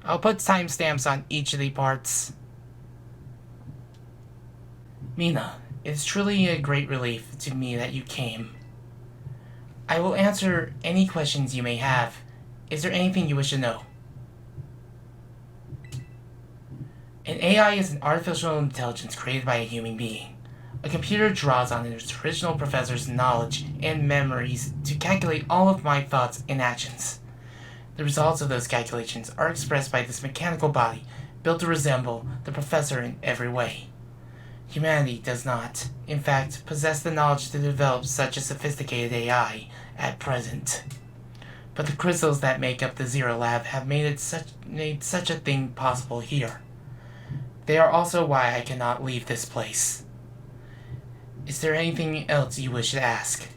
I'll put timestamps on each of the parts. Mina, it's truly a great relief to me that you came. I will answer any questions you may have. Is there anything you wish to know? An AI is an artificial intelligence created by a human being. A computer draws on its original professor's knowledge and memories to calculate all of my thoughts and actions. The results of those calculations are expressed by this mechanical body, built to resemble the professor in every way. Humanity does not, in fact, possess the knowledge to develop such a sophisticated AI at present. But the crystals that make up the Zero Lab have made such a thing possible here. They are also why I cannot leave this place. Is there anything else you wish to ask?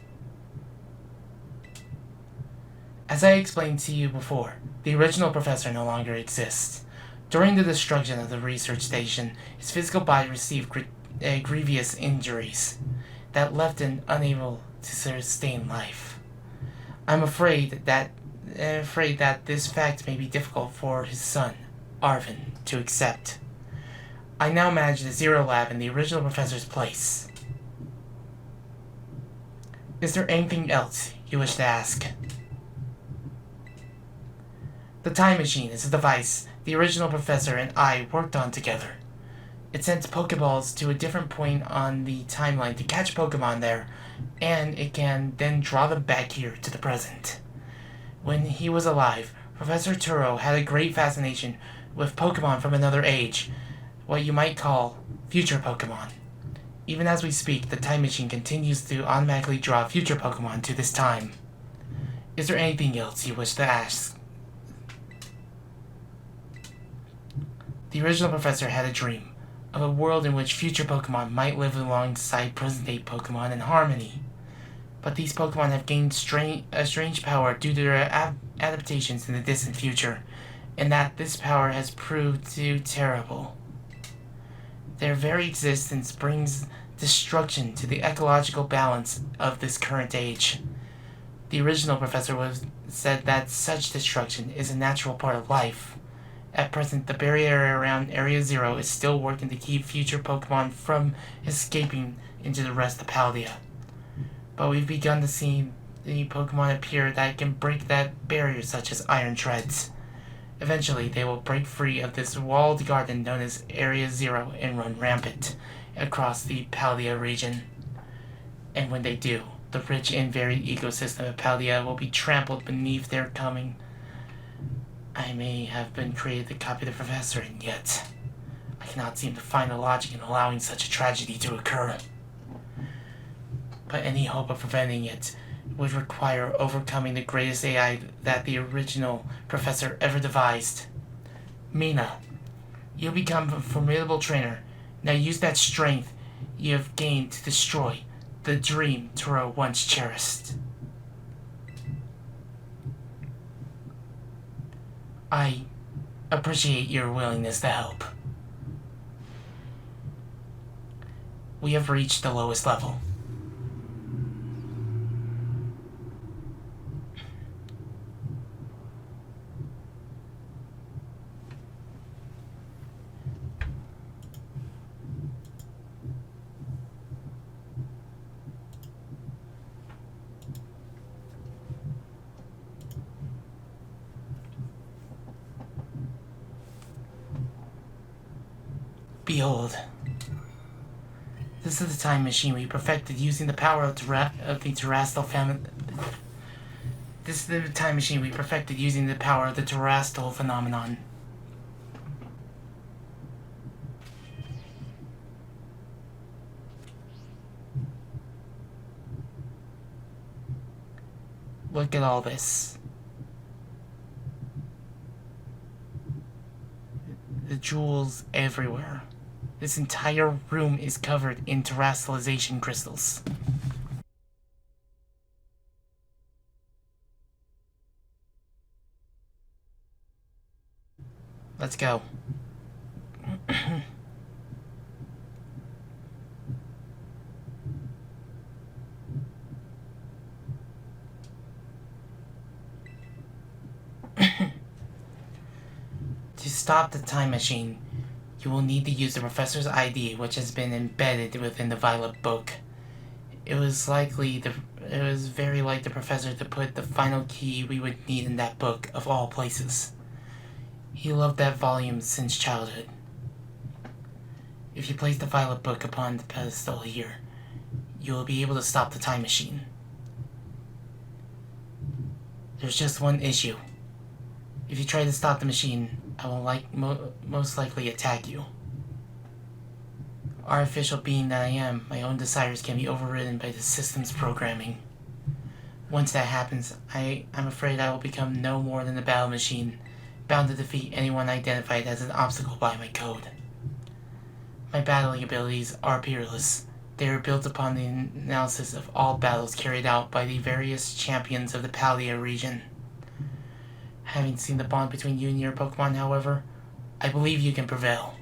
As I explained to you before, the original professor no longer exists. During the destruction of the research station, his physical body received grievous injuries that left him unable to sustain life. I'm afraid that this fact may be difficult for his son, Arvin, to accept. I now manage the Zero Lab in the original professor's place. Is there anything else you wish to ask? The time machine is a device the original professor and I worked on together. It sends Pokeballs to a different point on the timeline to catch Pokemon there, and it can then draw them back here to the present. When he was alive, Professor Turo had a great fascination with Pokemon from another age, what you might call future Pokemon. Even as we speak, the time machine continues to automatically draw future Pokemon to this time. Is there anything else you wish to ask? The original professor had a dream of a world in which future Pokemon might live alongside present-day Pokemon in harmony. But these Pokemon have gained a strange power due to their adaptations in the distant future, and that this power has proved too terrible. Their very existence brings destruction to the ecological balance of this current age. The original professor said that such destruction is a natural part of life. At present, the barrier around Area Zero is still working to keep future Pokemon from escaping into the rest of Paldea. But we've begun to see the Pokemon appear that can break that barrier, such as Iron Treads. Eventually, they will break free of this walled garden known as Area Zero and run rampant across the Paldea region. And when they do, the rich and varied ecosystem of Paldea will be trampled beneath their coming. I may have been created to copy the professor, and yet I cannot seem to find the logic in allowing such a tragedy to occur. But any hope of preventing it would require overcoming the greatest AI that the original professor ever devised. Mina, you'll become a formidable trainer. Now use that strength you have gained to destroy the dream Turo once cherished. I appreciate your willingness to help. We have reached the lowest level. Behold. This is the time machine we perfected using the power of the Terrestrial family. This is the time machine we perfected using the power of the Terrestrial phenomenon. Look at all this. The jewels everywhere. This entire room is covered in terrestrialization crystals. Let's go. stop the time machine, you will need to use the professor's ID, which has been embedded within the Violet Book. It was very like the professor to put the final key we would need in that book, of all places. He loved that volume since childhood. If you place the Violet Book upon the pedestal here, you will be able to stop the time machine. There's just one issue. If you try to stop the machine, I will most likely attack you. Artificial being that I am, my own desires can be overridden by the system's programming. Once that happens, I'm afraid I will become no more than a battle machine, bound to defeat anyone identified as an obstacle by my code. My battling abilities are peerless. They are built upon the analysis of all battles carried out by the various champions of the Paldean region. Having seen the bond between you and your Pokemon, however, I believe you can prevail.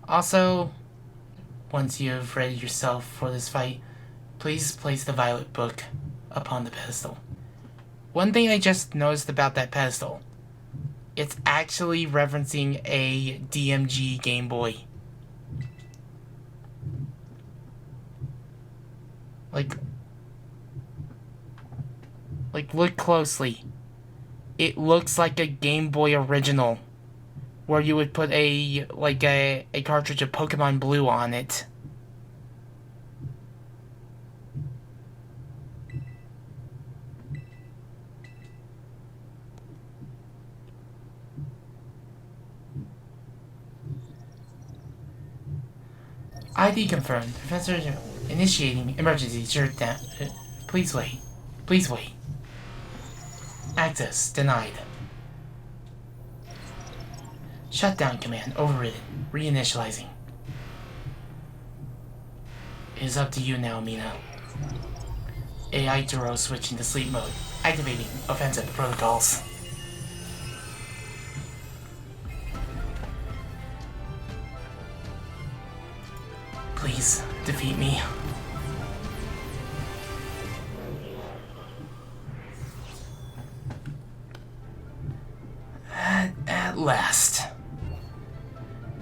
Also, once you have readied yourself for this fight, please place the Violet Book upon the pedestal. One thing I just noticed about that pedestal, it's actually referencing a DMG Game Boy. Like look closely. It looks like a Game Boy original, where you would put a cartridge of Pokemon Blue on it. ID confirmed. Professor initiating emergency shutdown. Please wait. Please wait. Access denied. Shutdown command overridden. Reinitializing. It is up to you now, Mina. AI Turo switching to sleep mode. Activating offensive protocols. Please, defeat me. At last.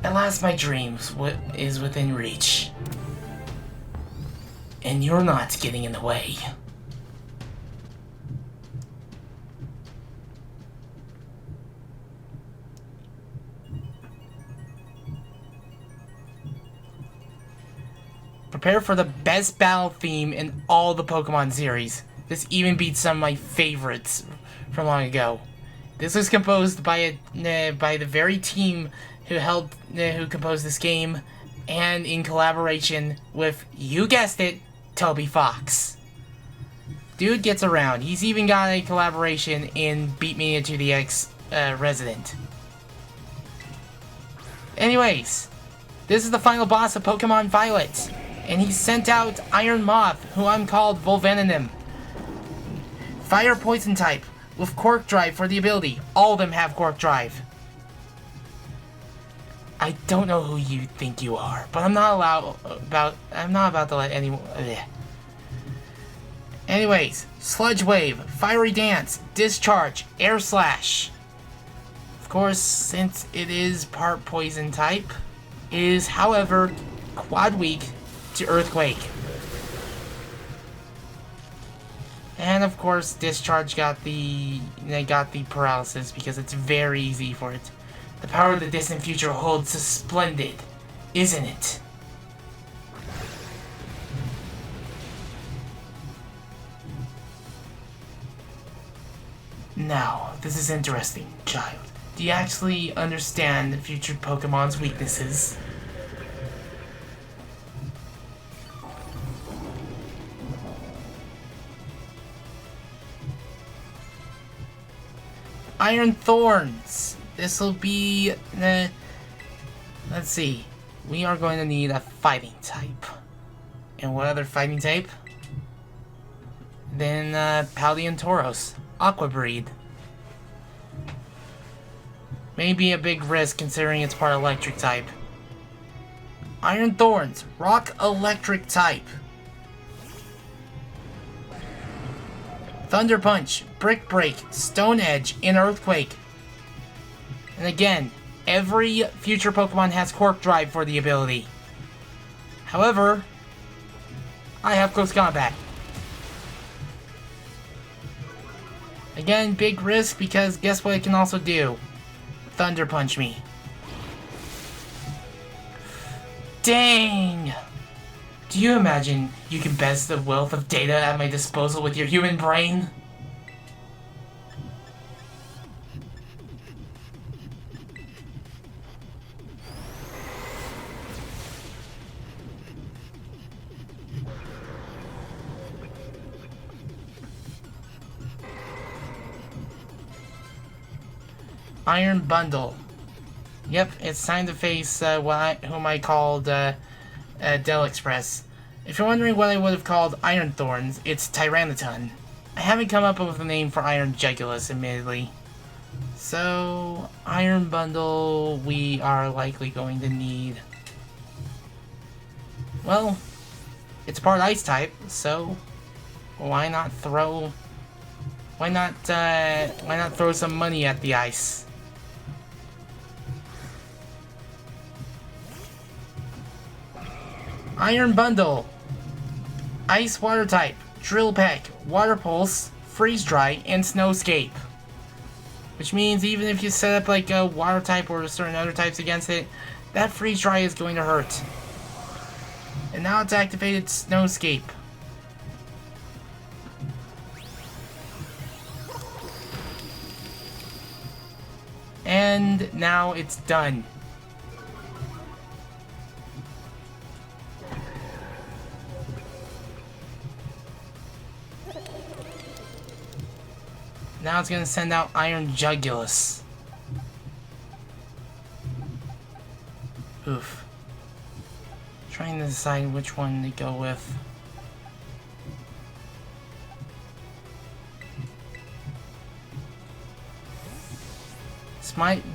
At last my dreams is within reach. And you're not getting in the way. Prepare for the best battle theme in all the Pokemon series. This even beats some of my favorites from long ago. This was composed by the very team who composed this game, and in collaboration with, you guessed it, Toby Fox. Dude gets around. He's even got a collaboration in Beat Me Into the X Resident. Anyways, this is the final boss of Pokemon Violet. And he sent out Iron Moth, who I'm called Volvenom. Fire Poison type, with Quark Drive for the ability. All of them have Quark Drive. I don't know who you think you are, but I'm not about to let anyone. Anyways, Sludge Wave, Fiery Dance, Discharge, Air Slash. Of course, since it is part Poison type, it is, however, quad weak to Earthquake. And of course, Discharge got the paralysis because it's very easy for it. The power of the distant future holds is splendid, isn't it? Now, this is interesting, child. Do you actually understand the future Pokemon's weaknesses? Iron Thorns. This will be... let's see. We are going to need a fighting type. And what other fighting type? Then Paldean Tauros. Aqua Breed. Maybe a big risk considering it's part electric type. Iron Thorns. Rock Electric type. Thunder Punch, Brick Break, Stone Edge, and Earthquake. And again, every future Pokemon has Quark Drive for the ability. However, I have Close Combat. Again, big risk because guess what it can also do? Thunder Punch me. Dang! Do you imagine you can best the wealth of data at my disposal with your human brain? Iron Bundle. Yep, it's time to face whom I called Del Express. If you're wondering what I would have called Iron Thorns, it's Tyraniton. I haven't come up with a name for Iron Jugulus, admittedly. So, Iron Bundle we are likely going to need. Well, it's part Ice type, so why not throw some money at the ice? Iron Bundle. Ice Water type, Drill Peck, Water Pulse, Freeze Dry, and Snowscape. Which means even if you set up like a Water type or certain other types against it, that Freeze Dry is going to hurt. And now it's activated Snowscape. And now it's done. Now it's gonna send out Iron Jugulus. Oof. Trying to decide which one to go with. This might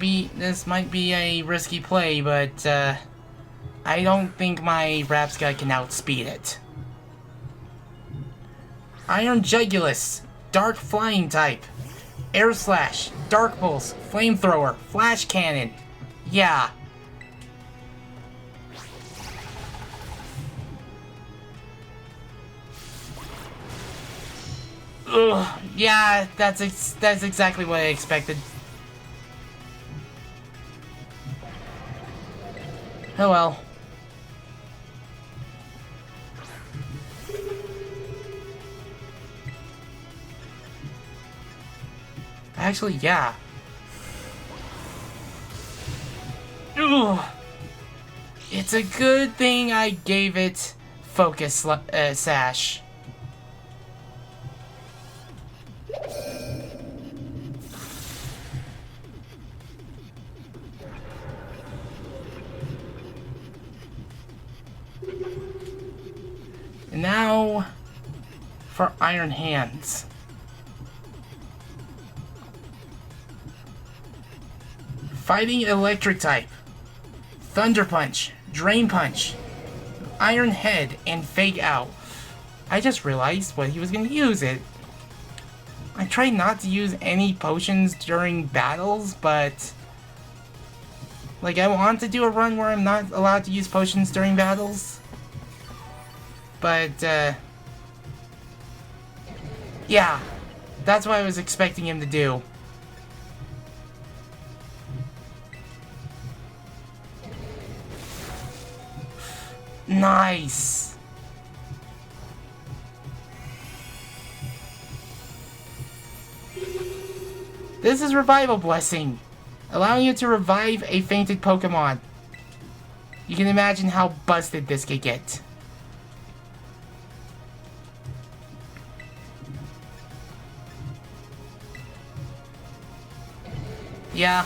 be a risky play, but I don't think my Rapsguy can outspeed it. Iron Jugulus, Dark Flying type. Air Slash, Dark Pulse, Flamethrower, Flash Cannon. Yeah. Ugh. Yeah, that's exactly what I expected. Oh well. Actually, yeah. Ugh. It's a good thing I gave it Focus Sash. And now for Iron Hands. Fighting Electric type. Thunder Punch, Drain Punch, Iron Head, and Fake Out. I just realized what he was going to use it. I tried not to use any potions during battles, but like I want to do a run where I'm not allowed to use potions during battles. But yeah, that's what I was expecting him to do. Nice. This is Revival Blessing, allowing you to revive a fainted Pokemon. You can imagine how busted this could get. Yeah.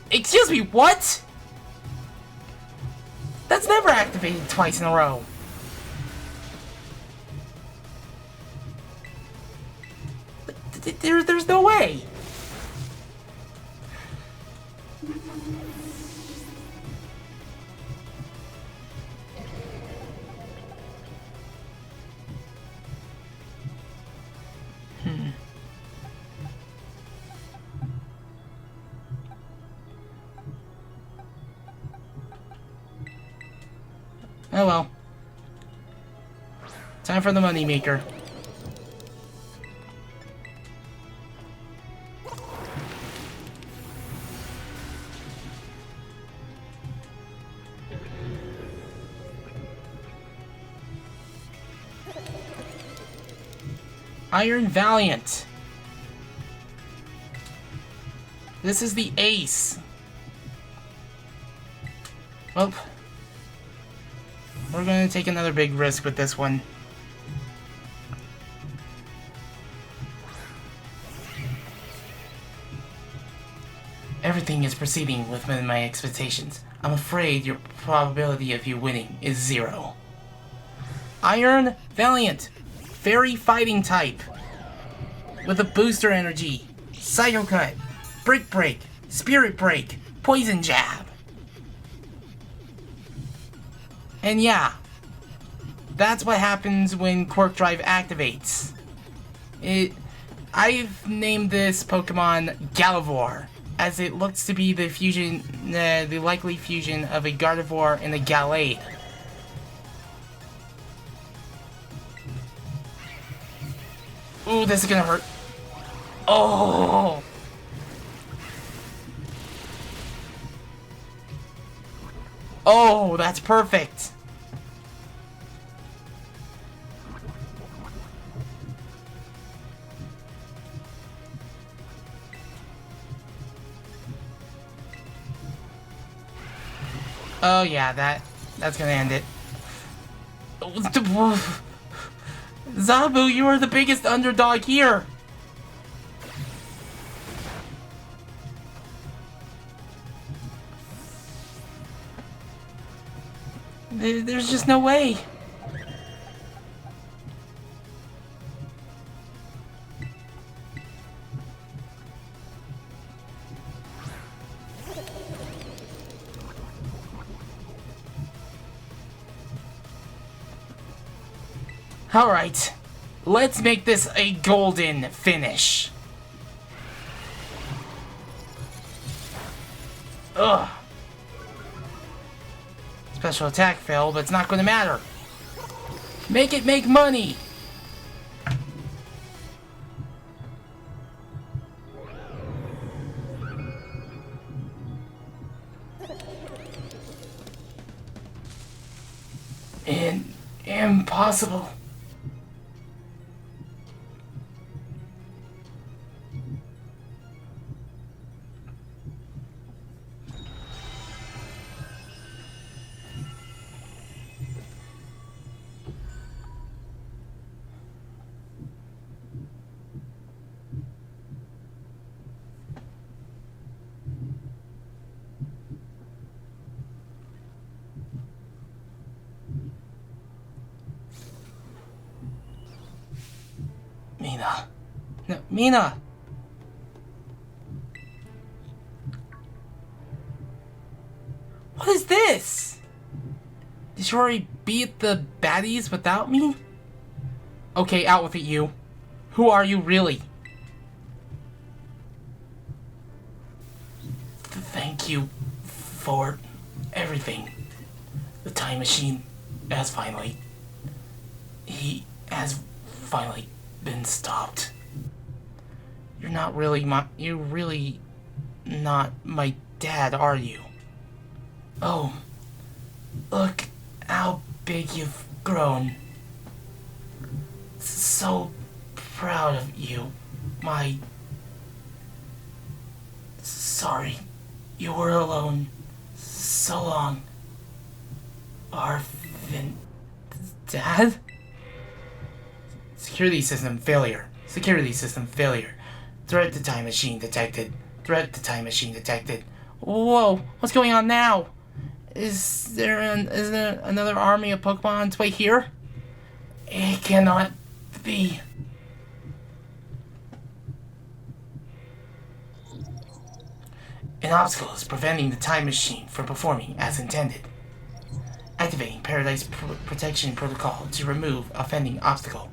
Excuse me, what? That's never activated twice in a row. There's no way. Oh well. Time for the money maker. Iron Valiant. This is the ace. Well, we're gonna take another big risk with this one. Everything is proceeding within my expectations. I'm afraid your probability of you winning is 0. Iron Valiant. Fairy fighting type. With a booster energy. Psycho Cut. Brick Break. Spirit Break. Poison Jab. And yeah. That's what happens when Quirk Drive activates. I've named this Pokemon Galivore, as it looks to be the fusion, the likely fusion of a Gardevoir and a Gallade. Ooh, this is gonna hurt. Oh! Oh, that's perfect. Oh yeah, that's gonna end it. Zabu, you are the biggest underdog here. There's just no way. Alright, let's make this a golden finish. Ugh. Special attack failed, but it's not going to matter. Make it make money! Impossible. Mina. No, Mina! What is this? Did you already beat the baddies without me? Okay, out with it, you. Who are you really? Thank you for everything. The time machine has finally... He has finally been stopped. You're really not my dad, are you? Oh, look how big you've grown. So proud of you. Sorry, you were alone so long. Arvin... Dad? Security system failure. Security system failure. Threat to time machine detected. Threat to time machine detected. Whoa, what's going on now? Is there another army of Pokemon on its way here? It cannot be. An obstacle is preventing the time machine from performing as intended. Activating Paradise Protection Protocol to remove offending obstacle.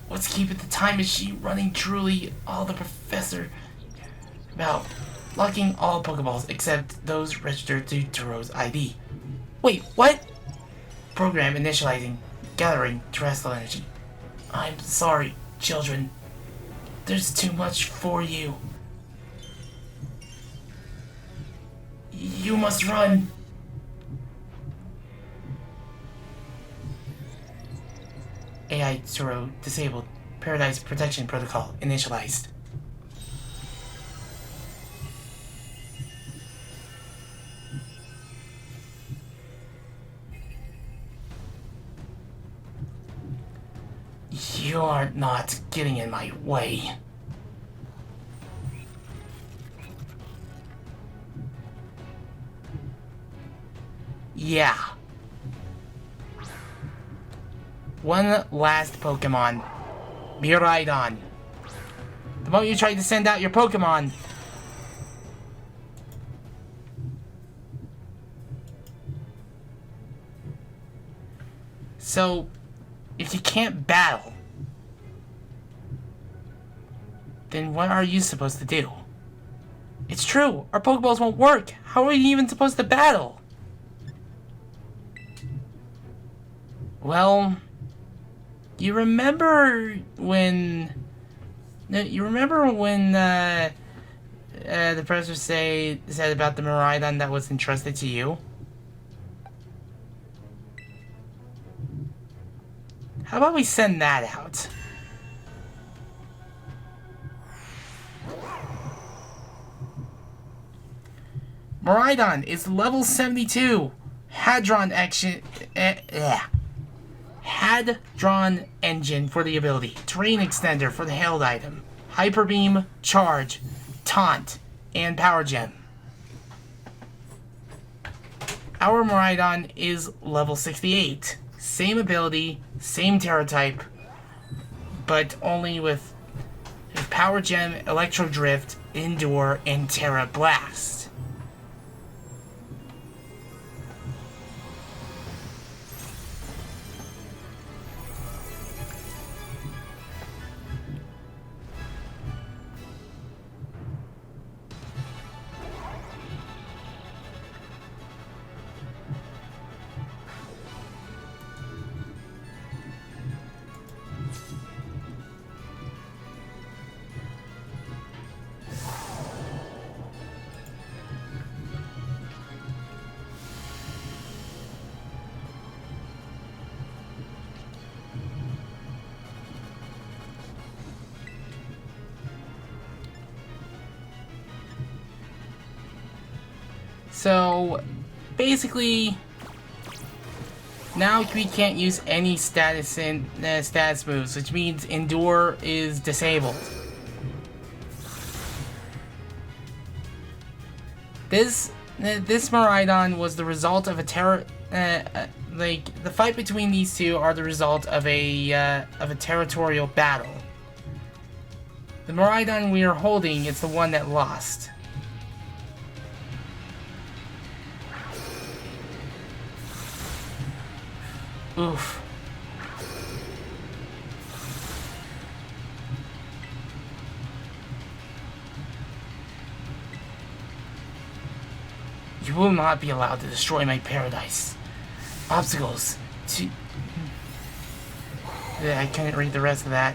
What's keeping the time machine running truly all the professor about locking all Pokeballs except those registered to Turo's ID. Wait, what? Program initializing. Gathering terrestrial energy. I'm sorry, children. There's too much for you. You must run. AI 0 disabled. Paradise Protection Protocol initialized. You're not getting in my way. Yeah. One last Pokemon. Miraidon. The moment you try to send out your Pokemon, so if you can't battle, then what are you supposed to do? It's true, our Pokeballs won't work. How are we even supposed to battle? Well, you remember when the professor said about the Miraidon that was entrusted to you? How about we send that out? Miraidon is level 72. Hadron action. Hadron engine for the ability. Terrain extender for the held item. Hyper beam, charge, taunt, and power gem. Our Miraidon is level 68. Same ability, same Terra type, but only with power gem, electro drift, endure, and Terra blast. So, basically, now we can't use any status moves, which means Endure is disabled. This Miraidon was the result of a the fight between these two are the result of a territorial battle. The Miraidon we are holding is the one that lost. Oof. You will not be allowed to destroy my paradise. Obstacles to... I couldn't read the rest of that.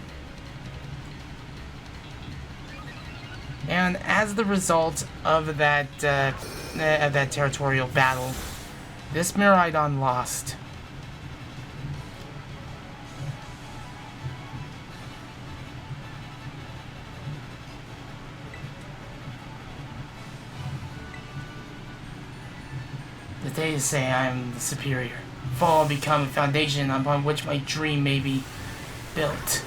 And as the result of that territorial battle, this Miraidon lost. The days say I am the superior. Fall and become a foundation upon which my dream may be built.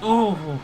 Ooh.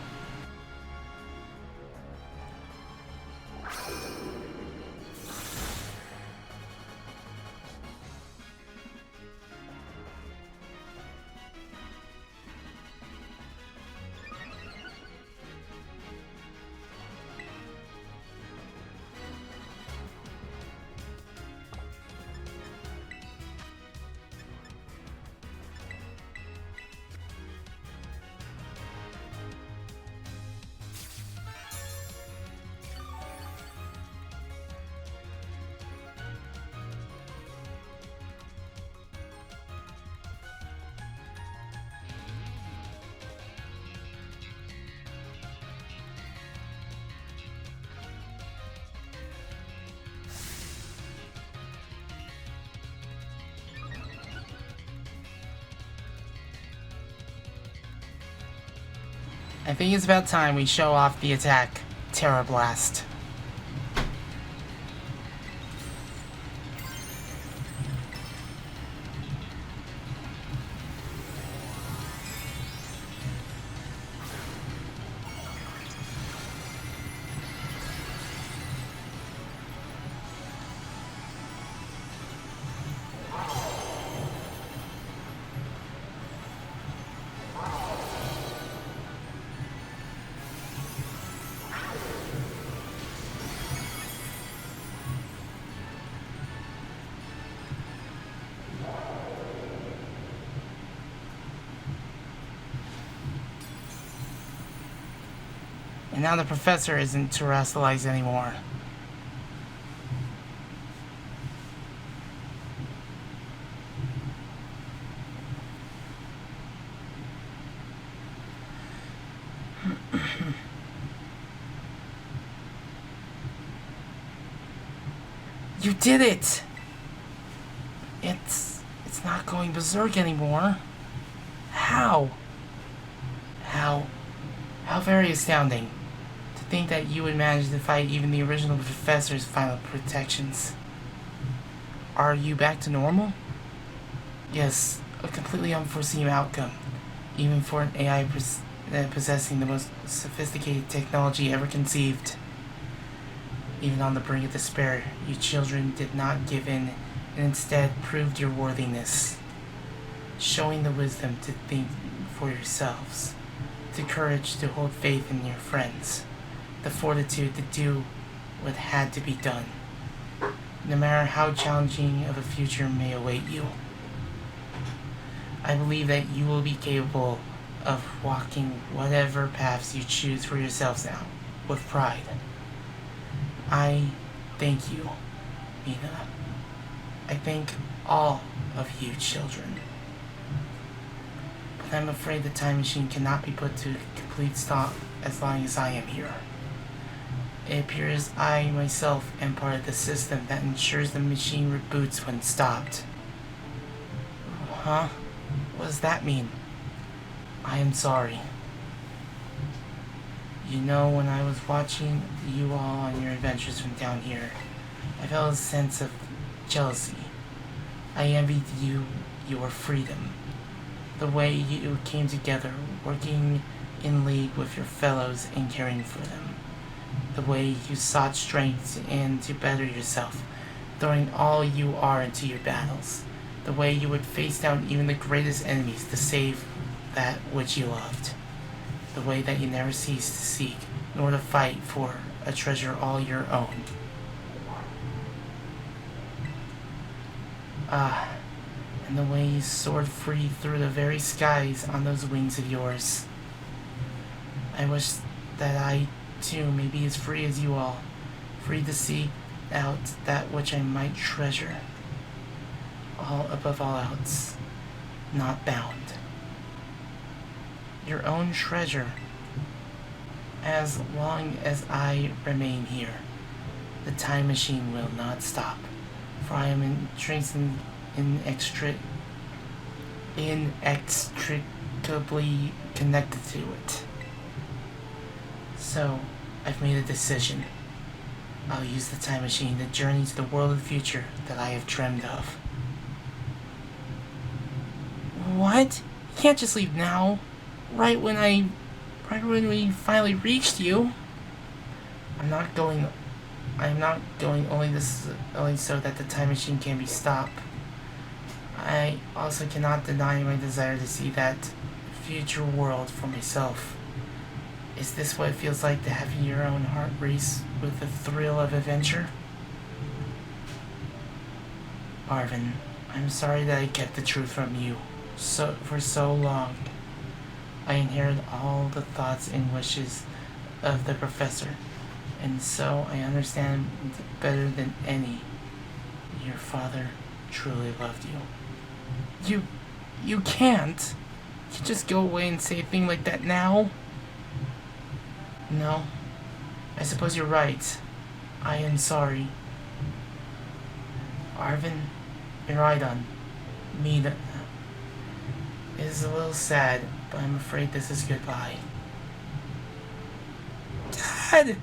I think it's about time we show off the attack, Terra Blast. And now the professor isn't terrestrialized anymore. You did it! It's not going berserk anymore. How? How very astounding. To think that you would manage to fight even the original professor's final protections. Are you back to normal? Yes, a completely unforeseen outcome, even for an AI possessing the most sophisticated technology ever conceived. Even on the brink of despair, you children did not give in and instead proved your worthiness, showing the wisdom to think for yourselves, the courage to hold faith in your friends, the fortitude to do what had to be done, no matter how challenging of a future may await you. I believe that you will be capable of walking whatever paths you choose for yourselves now, with pride. I thank you, Mina. I thank all of you children. But I'm afraid the time machine cannot be put to a complete stop as long as I am here. It appears I myself am part of the system that ensures the machine reboots when stopped. Huh? What does that mean? I am sorry. You know, when I was watching you all on your adventures from down here, I felt a sense of jealousy. I envied you your freedom. The way you came together, working in league with your fellows and caring for them. The way you sought strength and to better yourself, throwing all you are into your battles. The way you would face down even the greatest enemies to save that which you loved. The way that you never ceased to seek, nor to fight for a treasure all your own. And the way you soared free through the very skies on those wings of yours. I wish that I, too, may be as free as you all, free to seek out that which I might treasure, all above all else, not bound. Your own treasure, as long as I remain here. The time machine will not stop, for I am inextricably connected to it. So, I've made a decision. I'll use the time machine to journey to the world of the future that I have dreamed of. What? You can't just leave now. Right when we finally reached you. I'm not going only so that the time machine can be stopped. I also cannot deny my desire to see that future world for myself. Is this what it feels like to have your own heart race with the thrill of adventure? Arvin, I'm sorry that I kept the truth from you for so long. I inherited all the thoughts and wishes of the professor, and so I understand better than any. Your father truly loved you. You can't. You just go away and say a thing like that now? No. I suppose you're right. I am sorry. Arvin, Miraidon, Mina. It is a little sad, but I'm afraid this is goodbye. Dad!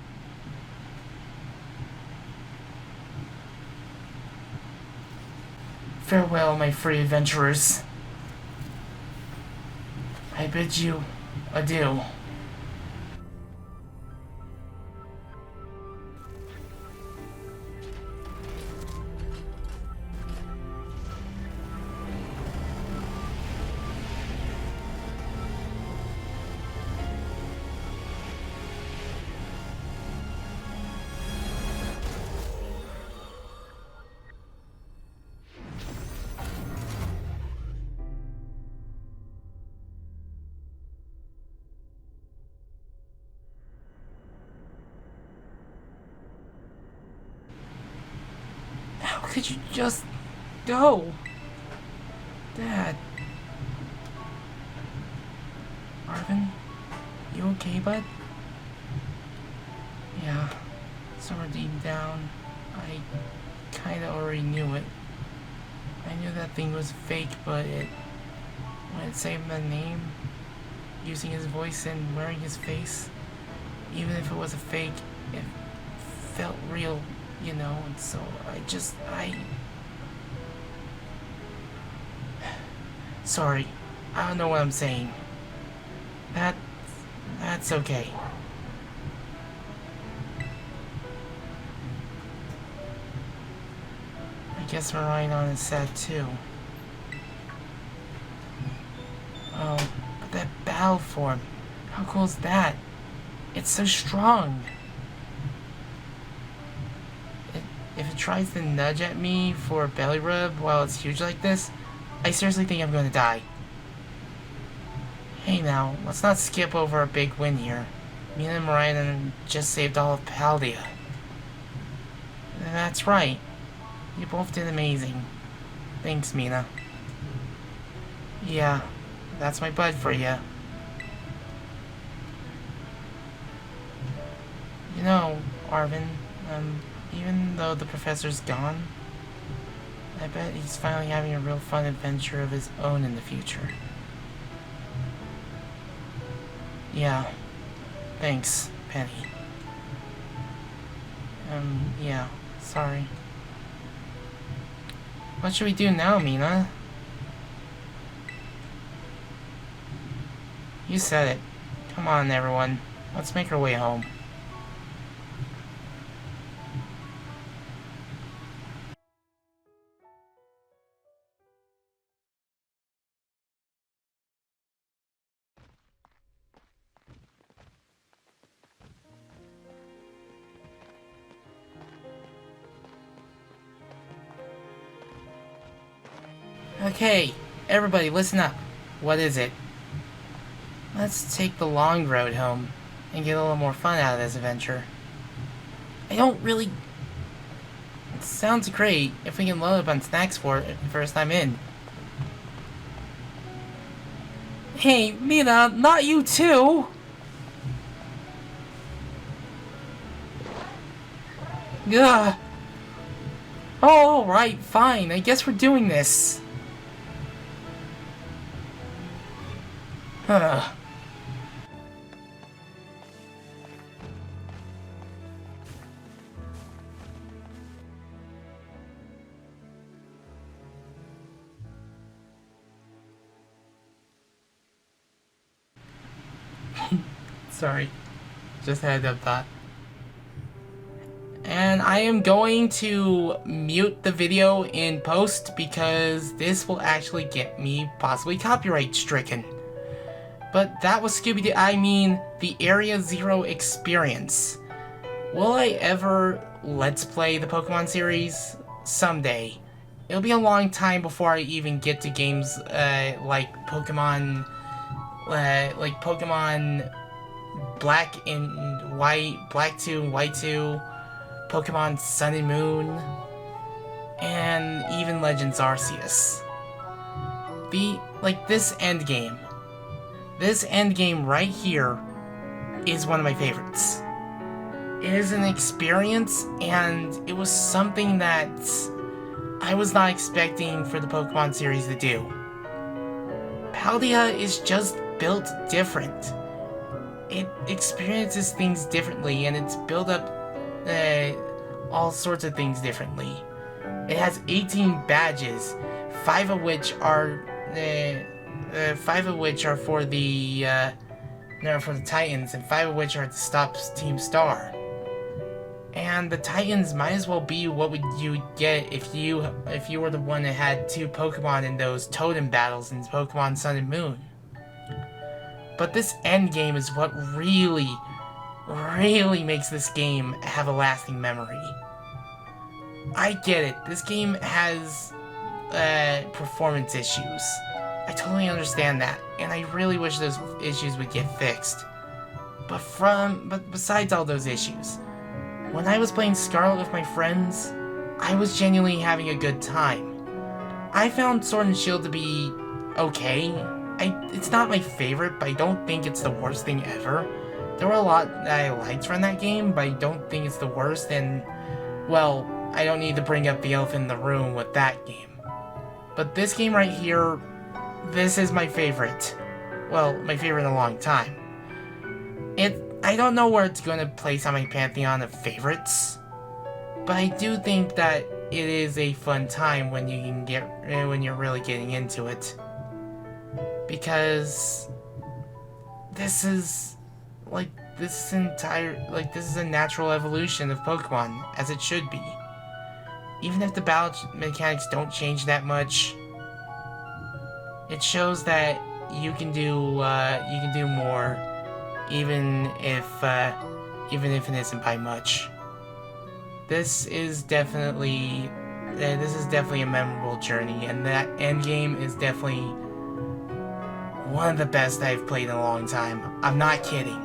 Farewell, my free adventurers. I bid you adieu. How could you just go? Dad. Arvin? You okay, bud? Yeah. Somewhere deep down, I kinda already knew it. I knew that thing was fake, but when it said my name, using his voice and wearing his face, even if it was a fake, it felt real, you know, and so Sorry, I don't know what I'm saying. That's okay. I guess Marion is sad too. Oh, but that battle form, how cool is that? It's so strong. If it tries to nudge at me for a belly rub while it's huge like this, I seriously think I'm going to die. Hey now, let's not skip over a big win here. Me and Marion just saved all of Paldea. That's right. You both did amazing. Thanks, Mina. Yeah, that's my bud for you. You know, Arvin, even though the professor's gone, I bet he's finally having a real fun adventure of his own in the future. Yeah. Thanks, Penny. Yeah. Sorry. What should we do now, Mina? You said it. Come on, everyone. Let's make our way home. Okay, everybody listen up. What is it? Let's take the long road home and get a little more fun out of this adventure. I don't really... It sounds great if we can load up on snacks for it the first time in. Hey, Mina, not you too! Ugh. Oh, alright, fine. I guess we're doing this. Huh. Sorry. Just had that thought. And I am going to mute the video in post because this will actually get me possibly copyright stricken. But that was the Area Zero experience. Will I ever Let's Play the Pokemon series? Someday. It'll be a long time before I even get to games like Pokemon Black and White, Black 2 and White 2, Pokemon Sun and Moon, and even Legends Arceus. This endgame. This endgame right here is one of my favorites. It is an experience, and it was something that I was not expecting for the Pokemon series to do. Paldea is just built different. it experiences things differently, and it's built up all sorts of things differently. It has 18 badges, 5 of which are for the Titans, and 5 of which are to stop Team Star. And the Titans might as well be what you get if you were the one that had 2 Pokemon in those totem battles in Pokemon Sun and Moon. But this end game is what really makes this game have a lasting memory. I get it. This game has performance issues. I totally understand that, and I really wish those issues would get fixed. But besides all those issues, when I was playing Scarlet with my friends, I was genuinely having a good time. I found Sword and Shield to be okay. It's not my favorite, but I don't think it's the worst thing ever. There were a lot that I liked from that game, but I don't think it's the worst, and, well, I don't need to bring up the elephant in the room with that game. But this game right here, this is my favorite. Well, my favorite in a long time. I don't know where it's going to place on my pantheon of favorites, but I do think that it is a fun time when you're really getting into it. Because this is a natural evolution of Pokemon, as it should be. Even if the battle mechanics don't change that much, it shows that you can do more, even if it isn't by much. This is definitely a memorable journey, and that end game is definitely one of the best I've played in a long time. I'm not kidding.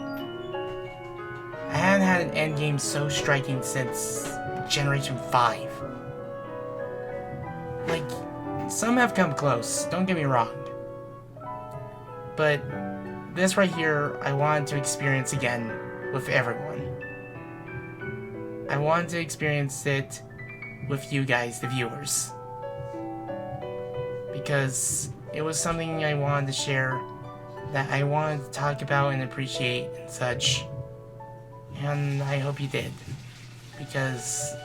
I haven't had an end game so striking since Generation 5. Like, some have come close, don't get me wrong. But this right here, I wanted to experience again with everyone. I wanted to experience it with you guys, the viewers. Because it was something I wanted to share, that I wanted to talk about and appreciate and such. And I hope you did. Because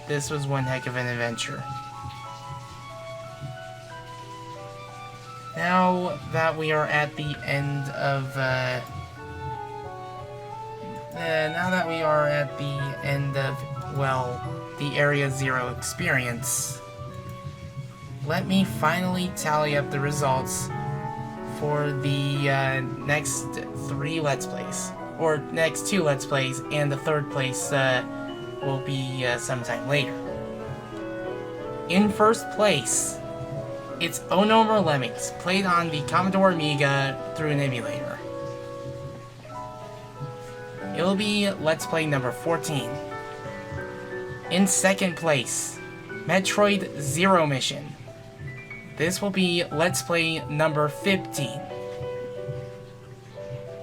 this was one heck of an adventure. Now that we are at the end of, the Area Zero experience, let me finally tally up the results for the next 3 Let's Plays. Or next 2 Let's Plays, and the 3rd place will be sometime later. In first place, it's Oh No More Lemmings, played on the Commodore Amiga through an emulator. It'll be Let's Play number 14. In second place, Metroid Zero Mission. This will be Let's Play number 15.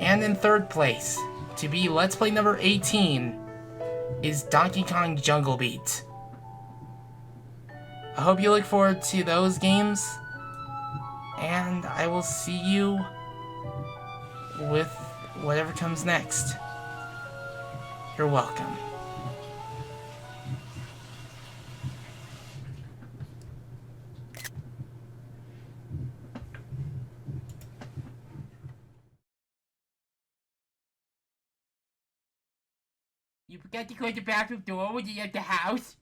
And in third place, to be Let's Play number 18, is Donkey Kong Jungle Beat. I hope you look forward to those games, and I will see you with whatever comes next. You're welcome. You forgot to close the bathroom door when you left the house?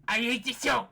I hate the soap!